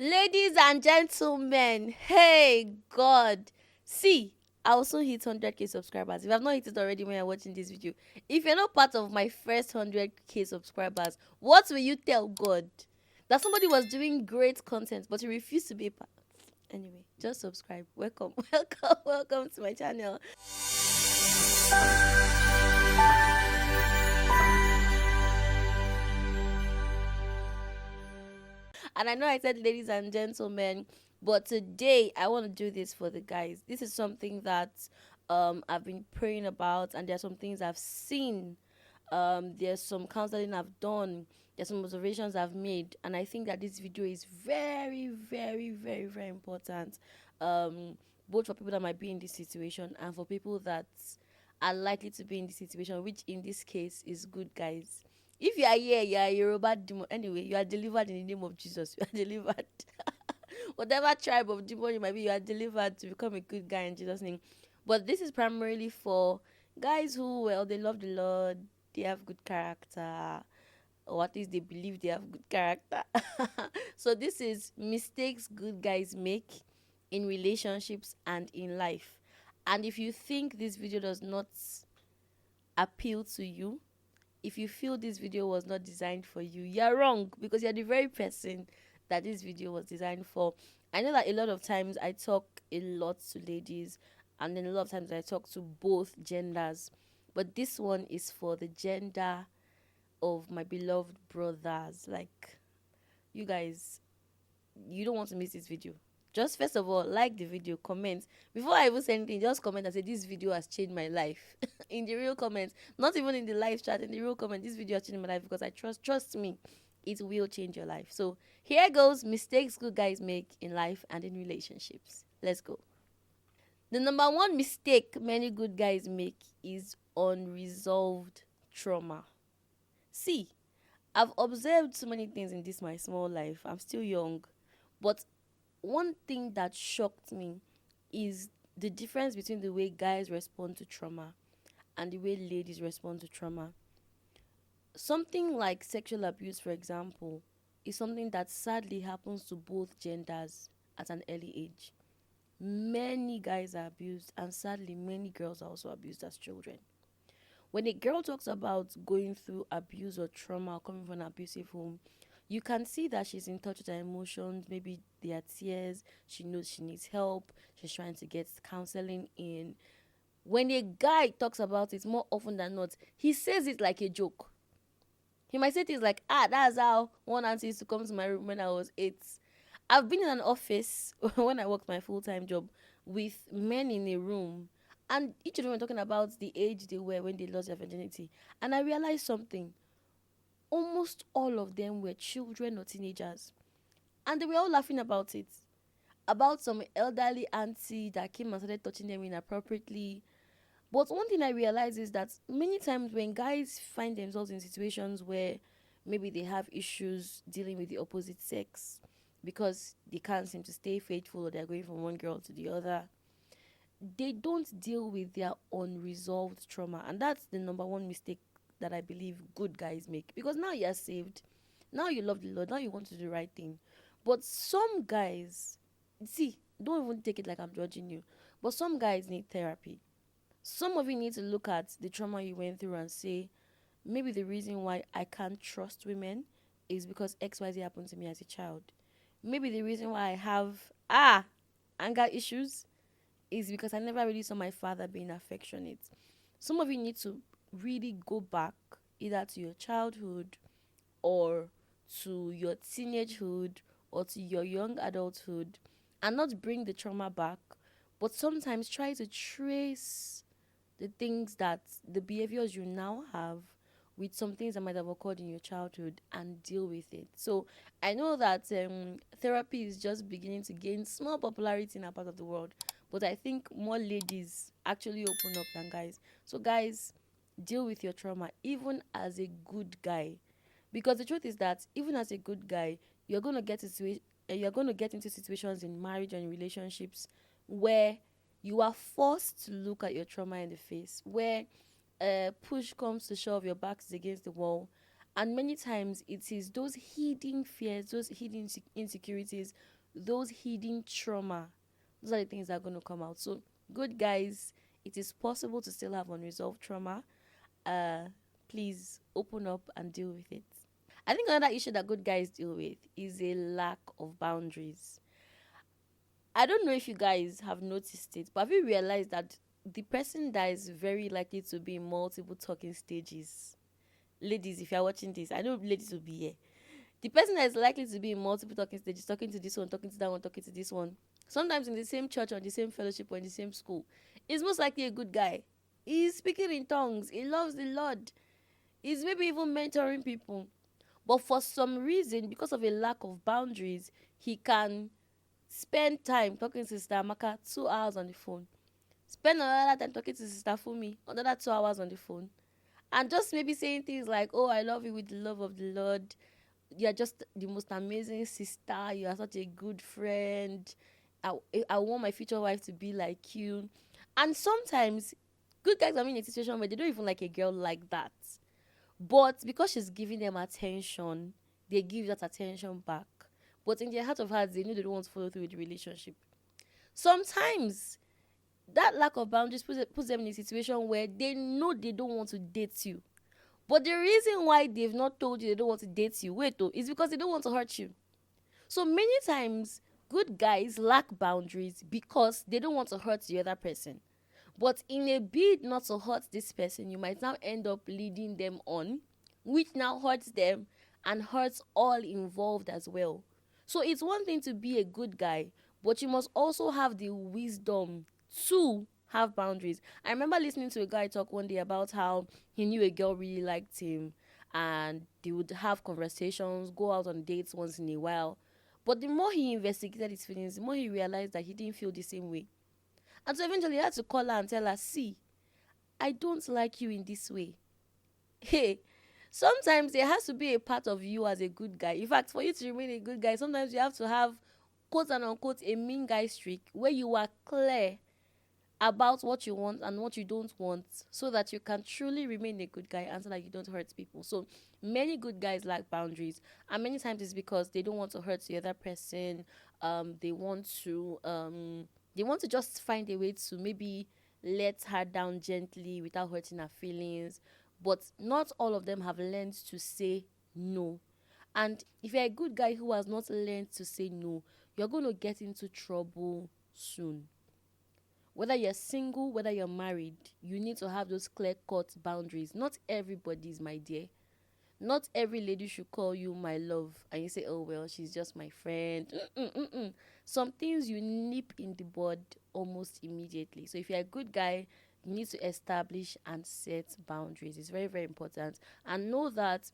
Ladies and gentlemen, hey God. See, I'll soon hit 100k subscribers. If I've not hit it already when you're watching this video, if you're not part of my first 100k subscribers, what will you tell God? That somebody was doing great content, but he refused to be a part. Anyway, just subscribe. Welcome, welcome to my channel. And I know I said ladies and gentlemen, but today I want to do this for the guys. This is something that I've been praying about, and there's some things I've seen. There's some counseling I've done. There's some observations I've made, and I think that this video is very, very, very, very important. Both for people that might be in this situation and for people that are likely to be in this situation, which in this case is good guys. If you are here, you are a Yoruba demon. Anyway, you are delivered in the name of Jesus. You are delivered. Whatever tribe of demon you might be, you are delivered to become a good guy in Jesus' name. But this is primarily for guys who, well, they love the Lord, they have good character, or at least they believe they have good character. So this is mistakes good guys make in relationships and in life. And if you think this video does not appeal to you, if you feel this video was not designed for you, you're wrong, because you're the very person that this video was designed for. I know that a lot of times I talk a lot to ladies, and then a lot of times I talk to both genders, but this one is for the gender of my beloved brothers. Like, you guys, you don't want to miss this video. Just first of all, like the video, comment. Before I even say anything, just comment and say this video has changed my life. In the real comments, not even in the live chat, in the real comment, this video has changed my life, because I trust me, it will change your life. So here goes mistakes good guys make in life and in relationships. Let's go. The number one mistake many good guys make is unresolved trauma. See, I've observed so many things in this my small life. I'm still young, but one thing that shocked me is the difference between the way guys respond to trauma and the way ladies respond to trauma. Something like sexual abuse, for example, is something that sadly happens to both genders at an early age. Many guys are abused, and sadly, many girls are also abused as children. When a girl talks about going through abuse or trauma or coming from an abusive home, you can see that she's in touch with her emotions. Maybe there are tears. She knows she needs help. She's trying to get counseling in. When a guy talks about it, more often than not, he says it like a joke. He might say things like, that's how one auntie used to come to my room when I was 8. I've been in an office when I worked my full-time job with men in a room, and each of them were talking about the age they were when they lost their virginity. And I realized something. Almost all of them were children or teenagers. And they were all laughing about it. About some elderly auntie that came and started touching them inappropriately. But one thing I realized is that many times when guys find themselves in situations where maybe they have issues dealing with the opposite sex because they can't seem to stay faithful, or they're going from one girl to the other, they don't deal with their unresolved trauma. And that's the number one mistake that I believe good guys make. Because now you're saved, now you love the Lord, now you want to do the right thing. But some guys, see, don't even take it like I'm judging you, but some guys need therapy. Some of you need to look at the trauma you went through and say, maybe the reason why I can't trust women is because XYZ happened to me as a child. Maybe the reason why I have anger issues is because I never really saw my father being affectionate. Some of you need to really go back either to your childhood or to your teenagehood or to your young adulthood, and not bring the trauma back, but sometimes try to trace the things that the behaviors you now have with some things that might have occurred in your childhood and deal with it. So I know that therapy is just beginning to gain small popularity in our part of the world, but I think more ladies actually open up than guys. So guys, deal with your trauma even as a good guy, because the truth is that even as a good guy, you're going to you're going to get into situations in marriage and relationships where you are forced to look at your trauma in the face, where push comes to shove, your back is against the wall, And many times it is those hidden fears, those hidden insecurities, those hidden trauma. Those are the things that are going to come out. So, good guys, it is possible to still have unresolved trauma. Uh, Please open up and deal with it. I think another issue that good guys deal with is a lack of boundaries. I don't know if you guys have noticed it, but have you realized that the person that is very likely to be in multiple talking stages, ladies, if you're watching this, I know ladies will be here. The person that is likely to be in multiple talking stages, talking to this one, talking to that one, talking to this one, sometimes in the same church or the same fellowship or in the same school, is most likely a good guy. He's speaking in tongues. He loves the Lord. He's maybe even mentoring people. But for some reason, because of a lack of boundaries, he can spend time talking to Sister Amaka 2 hours on the phone. Spend another time talking to Sister Fumi, another 2 hours on the phone. And just maybe saying things like, oh, I love you with the love of the Lord. You're just the most amazing sister. You are such a good friend. I want my future wife to be like you. And sometimes, good guys are in a situation where they don't even like a girl like that. But because she's giving them attention, they give that attention back. But in their heart of hearts, they know they don't want to follow through with the relationship. Sometimes that lack of boundaries puts them in a situation where they know they don't want to date you. But the reason why they've not told you they don't want to date you, wait though, is because they don't want to hurt you. So many times, good guys lack boundaries because they don't want to hurt the other person. But in a bid not to hurt this person, you might now end up leading them on, which now hurts them and hurts all involved as well. So it's one thing to be a good guy, but you must also have the wisdom to have boundaries. I remember listening to a guy talk one day about how he knew a girl really liked him and they would have conversations, go out on dates once in a while. But the more he investigated his feelings, the more he realized that he didn't feel the same way. And so eventually he had to call her and tell her, see, I don't like you in this way. Hey, sometimes there has to be a part of you as a good guy. In fact, for you to remain a good guy, sometimes you have to have, quote and unquote, a mean guy streak where you are clear about what you want and what you don't want so that you can truly remain a good guy and so that you don't hurt people. So many good guys lack boundaries, and many times it's because they don't want to hurt the other person. They want to just find a way to maybe let her down gently without hurting her feelings. But not all of them have learned to say no. And if you're a good guy who has not learned to say no, you're going to get into trouble soon. Whether you're single, whether you're married, you need to have those clear-cut boundaries. Not everybody's my dear. Not every lady should call you my love and you say, oh, well, she's just my friend. Some things you nip in the bud almost immediately. So if you're a good guy, you need to establish and set boundaries. It's very, very important. And know that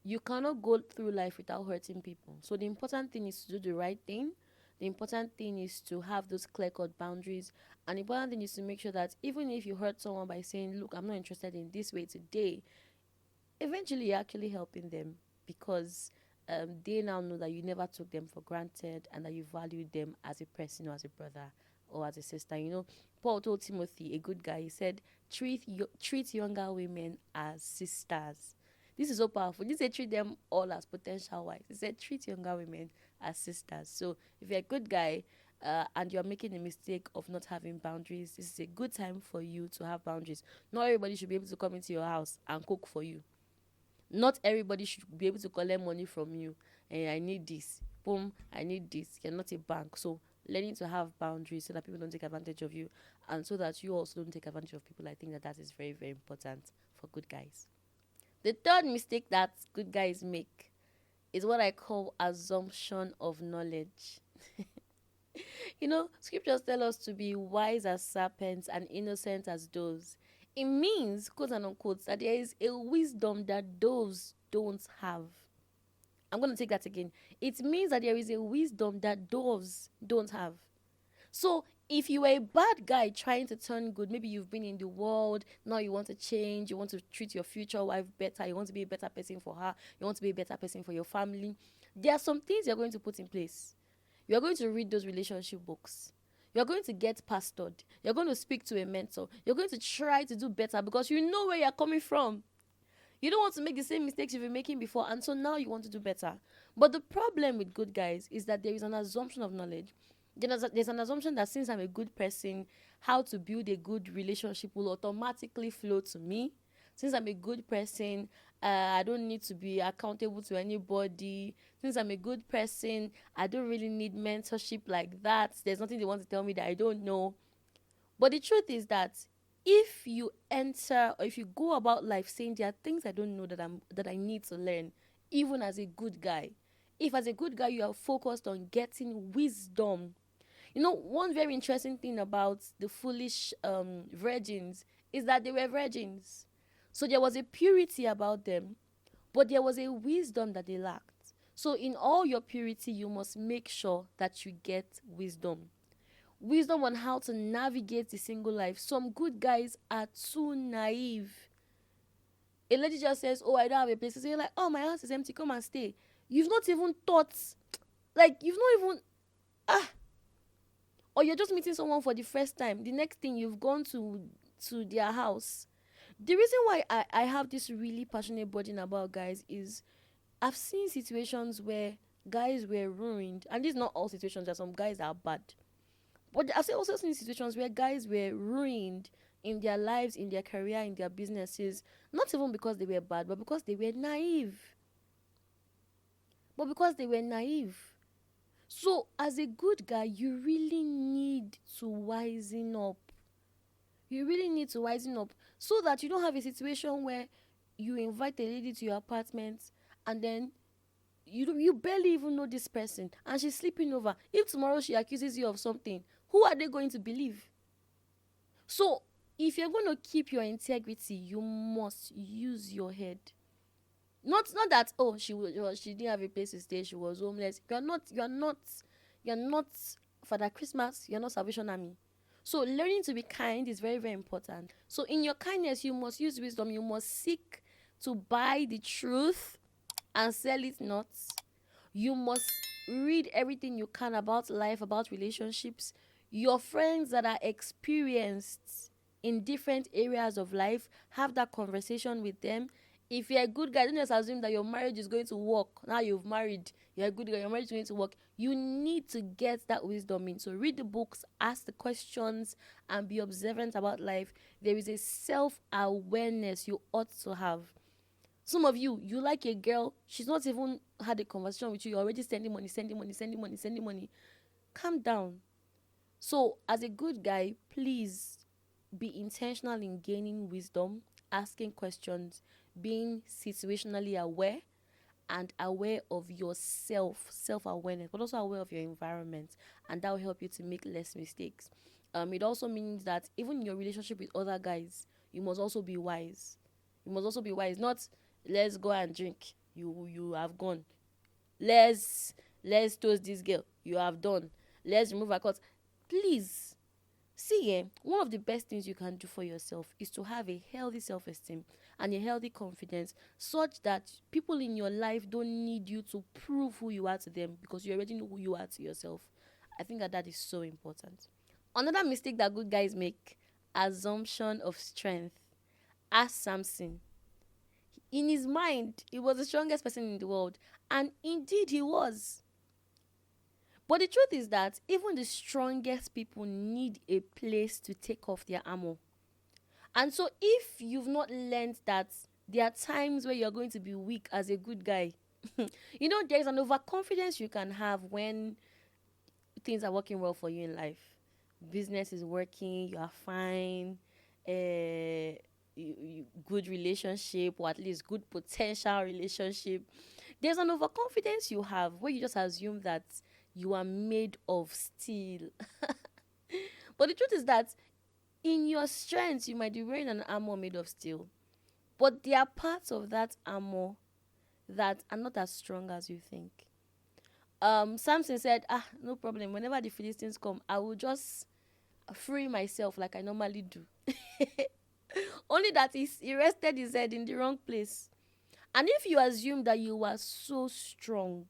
you cannot go through life without hurting people. So the important thing is to do the right thing. The important thing is to have those clear-cut boundaries. And the important thing is to make sure that even if you hurt someone by saying, look, I'm not interested in this way today, eventually you're actually helping them because they now know that you never took them for granted and that you valued them as a person or as a brother or as a sister. You know, Paul told Timothy, a good guy, he said, treat younger women as sisters. This is so powerful. He said treat them all as potential wives. He said treat younger women as sisters. So if you're a good guy and you're making a mistake of not having boundaries, this is a good time for you to have boundaries. Not everybody should be able to come into your house and cook for you. Not everybody should be able to collect money from you. And I need this. Boom, I need this. You're not a bank. So learning to have boundaries so that people don't take advantage of you and so that you also don't take advantage of people. I think that is very, very important for good guys. The third mistake that good guys make is what I call assumption of knowledge. You know, scriptures tell us to be wise as serpents and innocent as doves. It means, quote and unquote, that there is a wisdom that doves don't have. I'm going to take that again. It means that there is a wisdom that doves don't have. So if you were a bad guy trying to turn good, maybe you've been in the world, now you want to change, you want to treat your future wife better, you want to be a better person for her, you want to be a better person for your family, there are some things you're going to put in place. You're going to read those relationship books. You're going to get pastored. You're going to speak to a mentor. You're going to try to do better because you know where you're coming from. You don't want to make the same mistakes you've been making before, and so now you want to do better. But the problem with good guys is that there is an assumption of knowledge. There's an assumption that since I'm a good person, how to build a good relationship will automatically flow to me. Since I'm a good person, I don't need to be accountable to anybody. Since I'm a good person, I don't really need mentorship like that. There's nothing they want to tell me that I don't know. But the truth is that if you enter or if you go about life saying there are things I don't know that I need to learn, even as a good guy, if as a good guy you are focused on getting wisdom, you know, one very interesting thing about the foolish virgins is that they were virgins. So there was a purity about them, but there was a wisdom that they lacked. So in all your purity, you must make sure that you get wisdom. Wisdom on how to navigate the single life. Some good guys are too naive. A lady just says, "Oh, I don't have a place to stay." You're like, "Oh, my house is empty. Come and stay." You've not even thought, like you've not even or you're just meeting someone for the first time. The next thing you've gone to their house. The reason why I have this really passionate burden about guys is I've seen situations where guys were ruined, and these not all situations. There are some guys that are bad, but I've also seen situations where guys were ruined in their lives, in their career, in their businesses, not even because they were bad, but because they were naive. But because they were naive. So, as a good guy, you really need to wisen up. You really need to wisen up so that you don't have a situation where you invite a lady to your apartment and then you barely even know this person and she's sleeping over. If tomorrow she accuses you of something, who are they going to believe? So, if you're going to keep your integrity, you must use your head. Not that she didn't have a place to stay, she was homeless. You're not Father Christmas, you're not Salvation Army. So learning to be kind is very, very important. So in your kindness, you must use wisdom. You must seek to buy the truth and sell it not. You must read everything you can about life, about relationships. Your friends that are experienced in different areas of life, have that conversation with them. If you're a good guy, don't just assume that your marriage is going to work. Now you've married, you're a good guy, your marriage is going to work. You need to get that wisdom in. So read the books, ask the questions, and be observant about life. There is a self-awareness you ought to have. Some of you like a girl, she's not even had a conversation with you, you're already sending money. Calm down. So as a good guy, please be intentional in gaining wisdom, asking questions, being situationally aware and aware of yourself, self-awareness, but also aware of your environment, and that will help you to make less mistakes. It also means that even in your relationship with other guys, you must also be wise. You must also be wise. Not let's go and drink. You have gone. Let's toast this girl. You have done. Let's remove our cuts. Please. See, one of the best things you can do for yourself is to have a healthy self-esteem and a healthy confidence, such that people in your life don't need you to prove who you are to them, because you already know who you are to yourself. I think that is so important. Another mistake that good guys make, assumption of strength. Ask Samson. In his mind, he was the strongest person in the world, and indeed he was. But the truth is that even the strongest people need a place to take off their armor. And so if you've not learned that there are times where you're going to be weak as a good guy, there's an overconfidence you can have when things are working well for you in life. Business is working, you are fine, good relationship, or at least good potential relationship. There's an overconfidence you have where you just assume that you are made of steel. But the truth is that in your strength, you might be wearing an armor made of steel. But there are parts of that armor that are not as strong as you think. Samson said, no problem. Whenever the Philistines come, I will just free myself like I normally do. Only that he rested his head in the wrong place. And if you assume that you are so strong,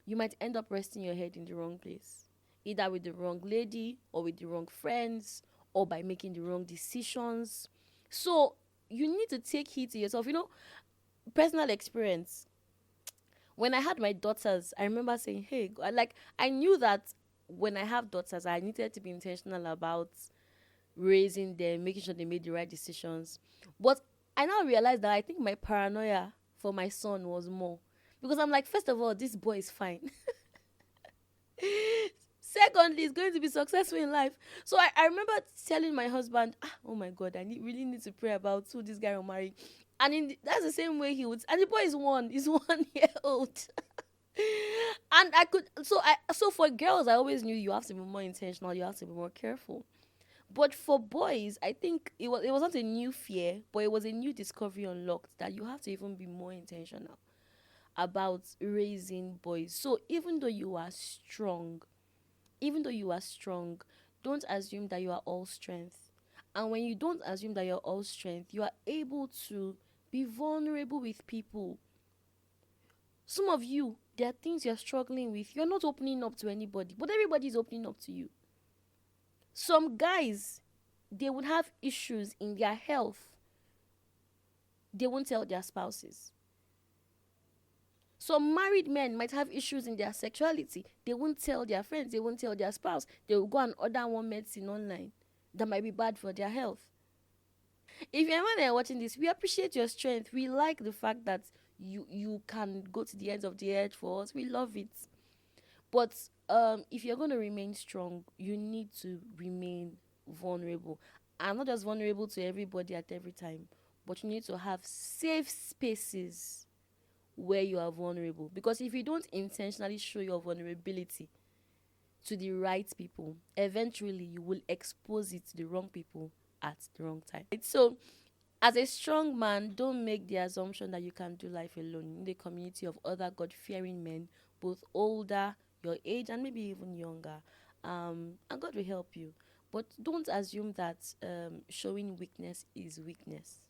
you might end up resting your head in the wrong place, either with the wrong lady or with the wrong friends or by making the wrong decisions. So you need to take heed to yourself. Personal experience. When I had my daughters, I remember saying, "Hey, like I knew that when I have daughters, I needed to be intentional about raising them, making sure they made the right decisions." But I now realize that I think my paranoia for my son was more, because I'm like, first of all, this boy is fine. Secondly, he's going to be successful in life. So I remember telling my husband, oh my God, really need to pray about who this guy will marry. And that's the same way he would. And the boy is he's 1 year old. And so for girls, I always knew you have to be more intentional, you have to be more careful. But for boys, I think it was not a new fear, but it was a new discovery unlocked, that you have to even be more intentional about raising boys. So even though you are strong, don't assume that you are all strength. And when you don't assume that you're all strength, you are able to be vulnerable with people. Some of you, there are things you're struggling with. You're not opening up to anybody, but everybody's opening up to you. Some guys, they would have issues in their health. They won't tell their spouses. Some married men might have issues in their sexuality. They won't tell their friends. They won't tell their spouse. They will go and order one medicine online that might be bad for their health. If you're anyone watching this, we appreciate your strength. We like the fact that you can go to the ends of the earth for us. We love it. But if you're going to remain strong, you need to remain vulnerable. And not just vulnerable to everybody at every time, but you need to have safe spaces where you are vulnerable. Because if you don't intentionally show your vulnerability to the right people, eventually you will expose it to the wrong people at the wrong time. So as a strong man, don't make the assumption that you can do life alone. You need a community of other God-fearing men, both older, your age, and maybe even younger. And God will help you. But don't assume that showing weakness is weakness,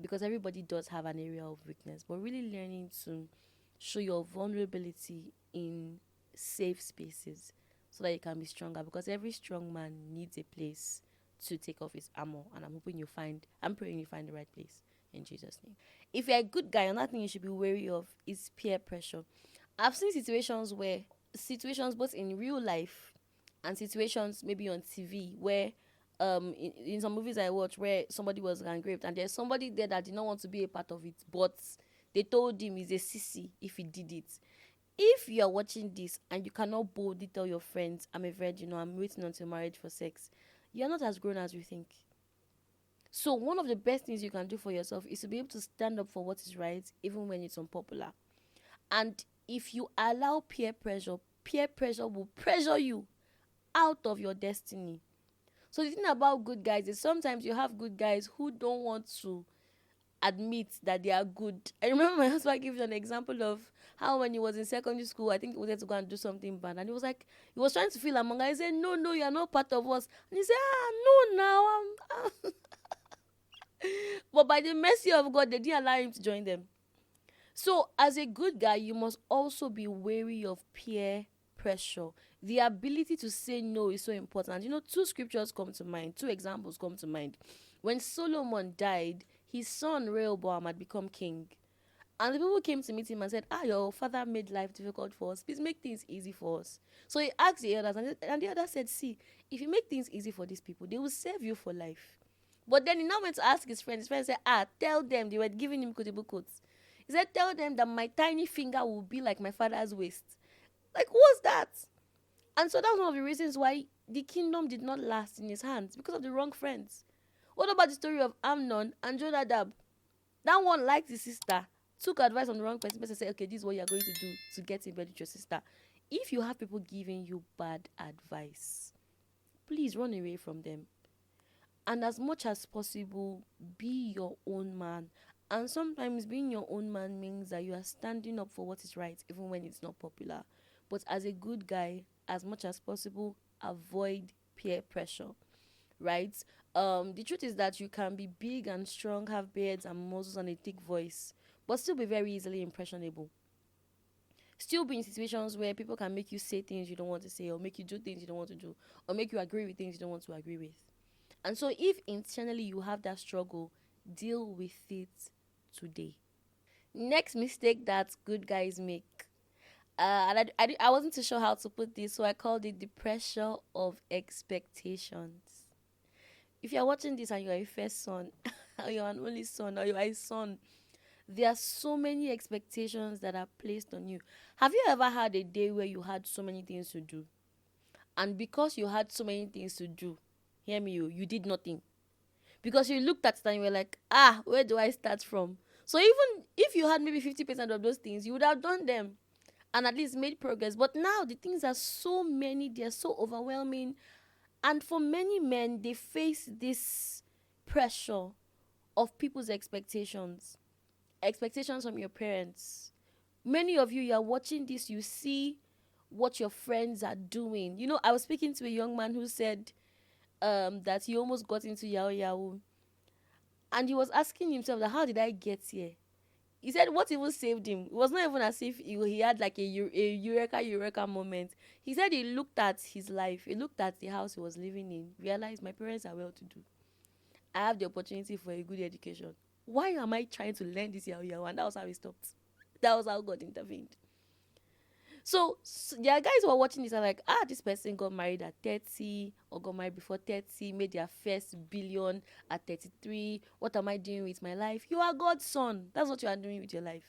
because everybody does have an area of weakness. But really learning to show your vulnerability in safe spaces so that you can be stronger, because every strong man needs a place to take off his armor, and I'm praying you find the right place in Jesus' name. If you're a good guy, another thing you should be wary of is peer pressure. I've seen situations both in real life and situations maybe on TV where in some movies I watch where somebody was gang raped, and there's somebody there that did not want to be a part of it, but they told him he's a sissy if he did it. If you're watching this and you cannot boldly tell your friends, I'm a virgin, or I'm waiting until marriage for sex, you're not as grown as you think. So one of the best things you can do for yourself is to be able to stand up for what is right, even when it's unpopular. And if you allow peer pressure will pressure you out of your destiny. So the thing about good guys is sometimes you have good guys who don't want to admit that they are good. I remember my husband giving an example of how when he was in secondary school, I think he wanted to go and do something bad, and he was like, he was trying to feel among us. He said, no, you are not part of us. And he said, no, now I'm but by the mercy of God, they didn't allow him to join them. So as a good guy, you must also be wary of peer pressure. The ability to say no is so important. Two examples come to mind. When Solomon died, his son Rehoboam had become king. And the people came to meet him and said, your father made life difficult for us. Please make things easy for us. So he asked the elders, and the elders said, see, if you make things easy for these people, they will serve you for life. But then he now went to ask his friends. His friends said, tell them. They were giving him quotable quotes. He said, tell them that my tiny finger will be like my father's waist. Like, what's that? And so that's one of the reasons why the kingdom did not last in his hands, because of the wrong friends. What about the story of Amnon and Jonadab? That one liked his sister, took advice from the wrong person, and said, okay, this is what you're going to do to get in bed with your sister. If you have people giving you bad advice, please run away from them. And as much as possible, be your own man. And sometimes being your own man means that you are standing up for what is right, even when it's not popular. But as a good guy, as much as possible, avoid peer pressure, right? The truth is that you can be big and strong, have beards and muscles and a thick voice, but still be very easily impressionable. Still be in situations where people can make you say things you don't want to say, or make you do things you don't want to do, or make you agree with things you don't want to agree with. And so if internally you have that struggle, deal with it today. Next mistake that good guys make. I wasn't too sure how to put this, so I called it the pressure of expectations. If you're watching this and you're a first son, or you're an only son, or you're a son, there are so many expectations that are placed on you. Have you ever had a day where you had so many things to do? And because you had so many things to do, hear me, you did nothing. Because you looked at it and you were like, where do I start from? So even if you had maybe 50% of those things, you would have done them and at least made progress. But now the things are so many, they're so overwhelming. And for many men, they face this pressure of people's expectations. Expectations from your parents. Many of you are watching this, you see what your friends are doing. You know, I was speaking to a young man who said that he almost got into Yahoo Yahoo. And he was asking himself, that, how did I get here? He said what even saved him. It was not even as if he had like a eureka moment. He said he looked at his life, he looked at the house he was living in, realized my parents are well to do. I have the opportunity for a good education. Why am I trying to learn this Yahoo? And that was how he stopped. That was how God intervened. So there are guys who are watching this and like, this person got married at 30 or got married before 30, made their first billion at 33. What am I doing with my life? You are God's son. That's what you are doing with your life.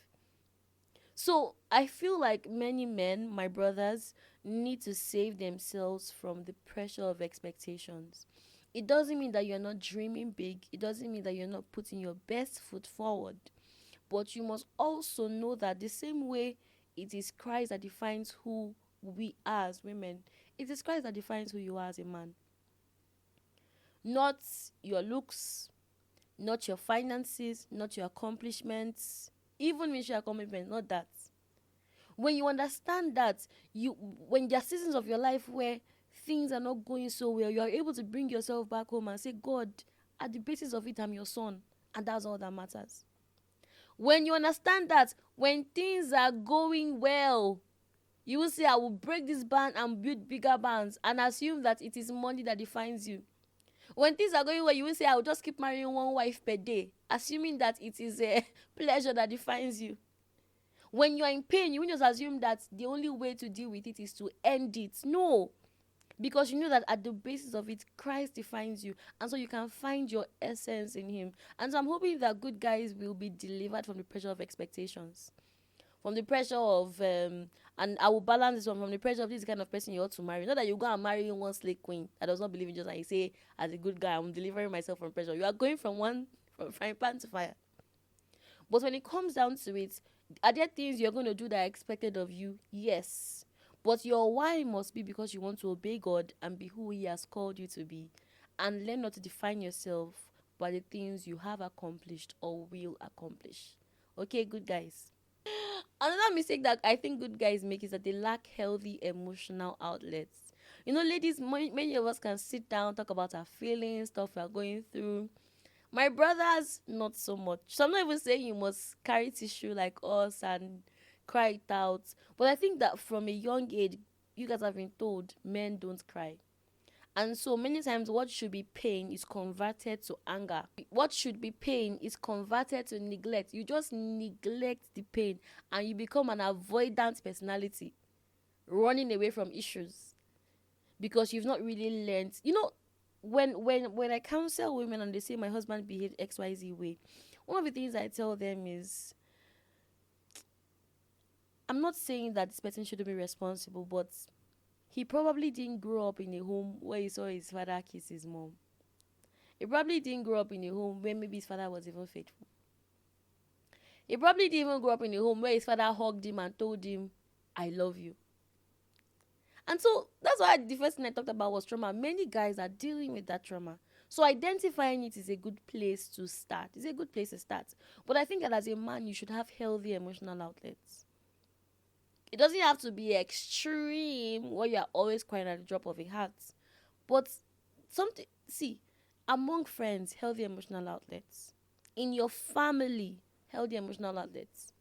So I feel like many men, my brothers, need to save themselves from the pressure of expectations. It doesn't mean that you're not dreaming big. It doesn't mean that you're not putting your best foot forward. But you must also know that the same way it is Christ that defines who we are as women, it is Christ that defines who you are as a man. Not your looks, not your finances, not your accomplishments, even ministry accomplishments, not that. When you understand that, when there are seasons of your life where things are not going so well, you are able to bring yourself back home and say, God, at the basis of it, I'm your son, and that's all that matters. When you understand that when things are going well, you will say, I will break this band and build bigger bands, and assume that it is money that defines you. When things are going well, you will say, I will just keep marrying one wife per day, assuming that it is a pleasure that defines you. When you are in pain, you will just assume that the only way to deal with it is to end it. No. Because you know that at the basis of it, Christ defines you. And so you can find your essence in him. And so I'm hoping that good guys will be delivered from the pressure of expectations. From the pressure of, and I will balance this one, from the pressure of this kind of person you ought to marry. Not that you go and marry one slave queen that does not believe in Jesus and you say, as a good guy, I'm delivering myself from pressure. You are going from frying pan to fire. But when it comes down to it, are there things you're going to do that are expected of you? Yes. But your why must be because you want to obey God and be who he has called you to be. And learn not to define yourself by the things you have accomplished or will accomplish. Okay, good guys. Another mistake that I think good guys make is that they lack healthy emotional outlets. You know, ladies, many of us can sit down, talk about our feelings, stuff we're going through. My brothers, not so much. So I'm not even saying you must carry tissue like us and cry it out. But I think that from a young age, you guys have been told men don't cry. And so many times what should be pain is converted to anger. What should be pain is converted to neglect. You just neglect the pain and you become an avoidant personality, running away from issues because you've not really learned. You know, when I counsel women and they say my husband behaved XYZ way, one of the things I tell them is, I'm not saying that this person shouldn't be responsible, but he probably didn't grow up in a home where he saw his father kiss his mom. He probably didn't grow up in a home where maybe his father was even faithful. He probably didn't even grow up in a home where his father hugged him and told him, I love you. And so that's why the first thing I talked about was trauma. Many guys are dealing with that trauma. So identifying it is a good place to start. It's a good place to start. But I think that as a man, you should have healthy emotional outlets. It doesn't have to be extreme where you are always crying at the drop of a hat. But among friends, healthy emotional outlets. In your family, healthy emotional outlets.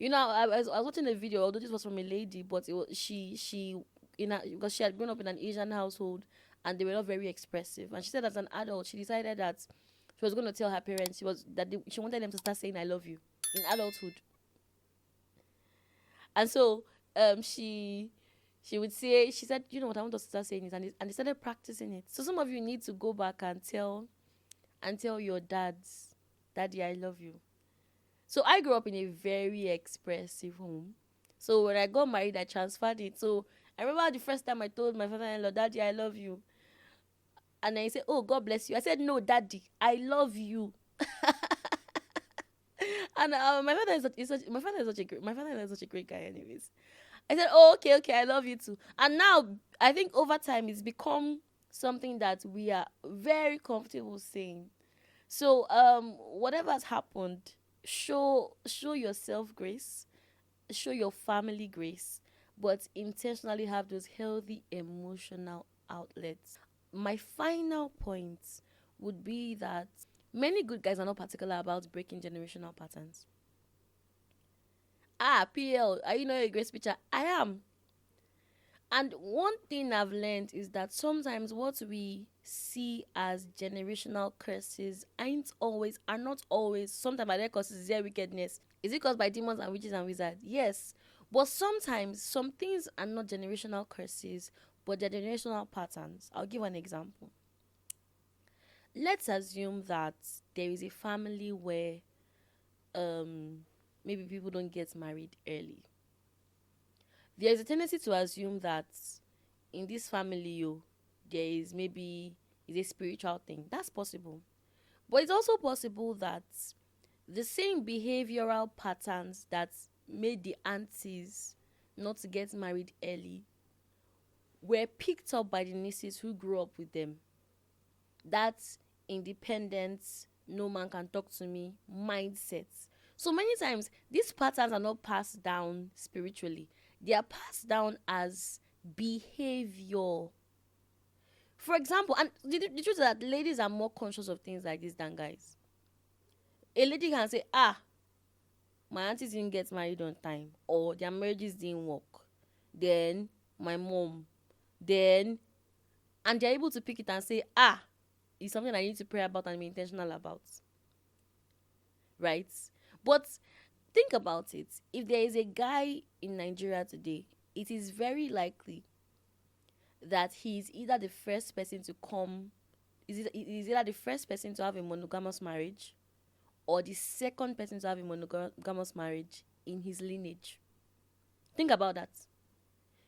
You know, I was watching a video, although this was from a lady, but it was because she had grown up in an Asian household and they were not very expressive. And she said as an adult, she decided that she was going to tell her parents she wanted them to start saying I love you. in adulthood. And so she would say, she said, you know what, I want us to start saying this, and they started practicing it. So some of you need to go back and tell your dads, Daddy, I love you. So I grew up in a very expressive home. So when I got married, I transferred it. So I remember the first time I told my father-in-law, Daddy, I love you. And then he said, oh, God bless you. I said, no, Daddy, I love you. And my father is such a great guy, anyways. I said, oh, okay, okay, I love you too. And now I think over time it's become something that we are very comfortable saying. So whatever has happened, show yourself grace, show your family grace, but intentionally have those healthy emotional outlets. My final point would be that many good guys are not particular about breaking generational patterns. Ah, PL, are you not a great speaker? I am. And one thing I've learned is that sometimes what we see as generational curses are not always, sometimes by their causes is their wickedness. Is it caused by demons and witches and wizards? Yes. But sometimes some things are not generational curses, but they're generational patterns. I'll give an example. Let's assume that there is a family where maybe people don't get married early. There is a tendency to assume that in this family, there is maybe is a spiritual thing. That's possible. But it's also possible that the same behavioral patterns that made the aunties not to get married early were picked up by the nieces who grew up with them. That independence, no man can talk to me mindset. So many times these patterns are not passed down spiritually, they are passed down as behavior. For example, and the truth is that ladies are more conscious of things like this than guys. A lady can say, my aunties didn't get married on time, or their marriages didn't work. Then my mom, then, and they're able to pick it and say, it's something I need to pray about and be intentional about. Right? But think about it. If there is a guy in Nigeria today, it is very likely that he's either the first person to come, is either the first person to have a monogamous marriage, or the second person to have a monogamous marriage in his lineage. Think about that.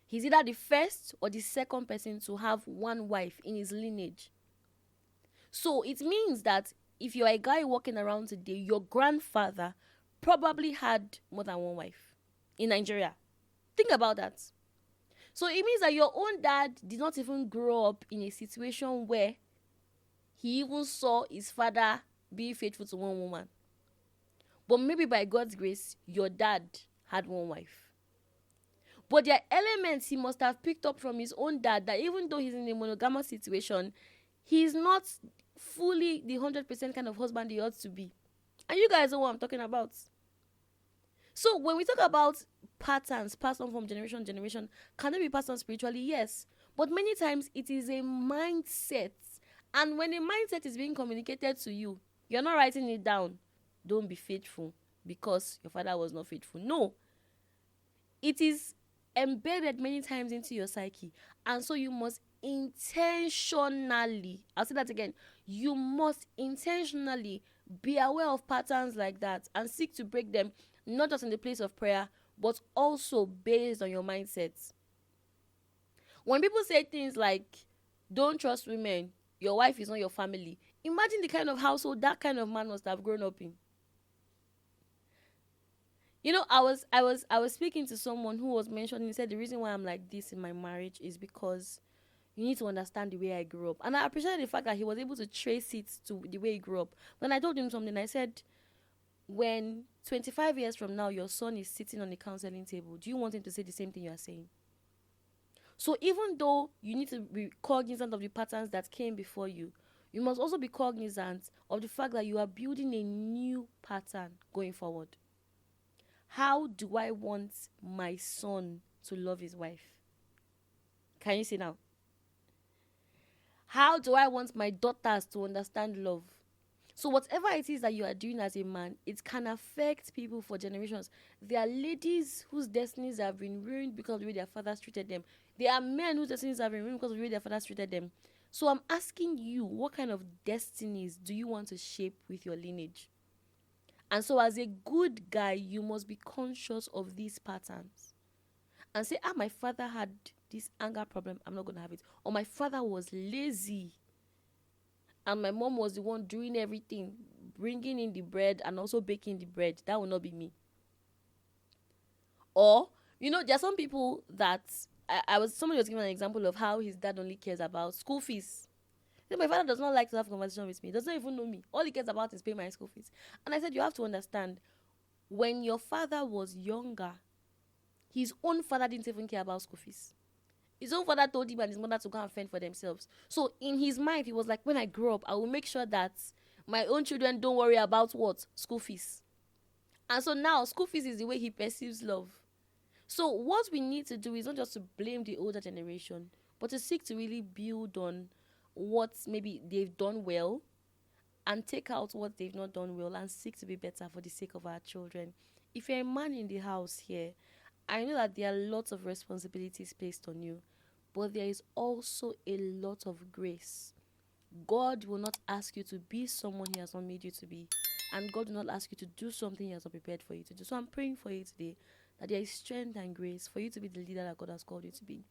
He's either the first or the second person to have one wife in his lineage. So it means that if you're a guy walking around today, your grandfather probably had more than one wife in Nigeria. Think about that. So it means that your own dad did not even grow up in a situation where he even saw his father be faithful to one woman. But maybe by God's grace, your dad had one wife. But there are elements he must have picked up from his own dad that even though he's in a monogamous situation, he's not fully the 100% kind of husband he ought to be. And you guys know what I'm talking about. So when we talk about patterns passed on from generation to generation, can they be passed on spiritually? Yes. But many times it is a mindset. And when a mindset is being communicated to you, you're not writing it down. Don't be faithful because your father was not faithful. No. It is embedded many times into your psyche. And so you must intentionally, I'll say that again, you must intentionally be aware of patterns like that and seek to break them, not just in the place of prayer, but also based on your mindset. When people say things like, don't trust women, your wife is not your family, imagine the kind of household that kind of man must have grown up in. You know, I was speaking to someone who was mentioning, he said the reason why I'm like this in my marriage is because you need to understand the way I grew up. And I appreciate the fact that he was able to trace it to the way he grew up. When I told him something, I said, when 25 years from now your son is sitting on the counseling table, do you want him to say the same thing you are saying? So even though you need to be cognizant of the patterns that came before you, you must also be cognizant of the fact that you are building a new pattern going forward. How do I want my son to love his wife? Can you see now? How do I want my daughters to understand love? So whatever it is that you are doing as a man, it can affect people for generations. There are ladies whose destinies have been ruined because of the way their fathers treated them. There are men whose destinies have been ruined because of the way their fathers treated them. So I'm asking you, what kind of destinies do you want to shape with your lineage? And so as a good guy, you must be conscious of these patterns. And say, my father had this anger problem, I'm not going to have it. Or my father was lazy, and my mom was the one doing everything, bringing in the bread and also baking the bread. That will not be me. Or, there are some people that somebody was giving an example of how his dad only cares about school fees. So my father does not like to have conversation with me. He does not even know me. All he cares about is paying my school fees. And I said, you have to understand, when your father was younger, his own father didn't even care about school fees. His own father told him and his mother to go and fend for themselves. So in his mind, he was like, when I grow up, I will make sure that my own children don't worry about what? School fees. And so now, school fees is the way he perceives love. So what we need to do is not just to blame the older generation, but to seek to really build on what maybe they've done well and take out what they've not done well and seek to be better for the sake of our children. If you're a man in the house here, I know that there are lots of responsibilities placed on you, but there is also a lot of grace. God will not ask you to be someone He has not made you to be, and God will not ask you to do something He has not prepared for you to do. So I'm praying for you today that there is strength and grace for you to be the leader that God has called you to be.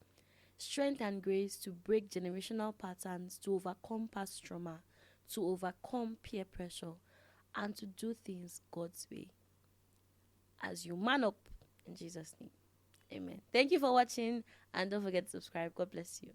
Strength and grace to break generational patterns, to overcome past trauma, to overcome peer pressure, and to do things God's way. As you man up, in Jesus' name. Amen. Thank you for watching, and don't forget to subscribe. God bless you.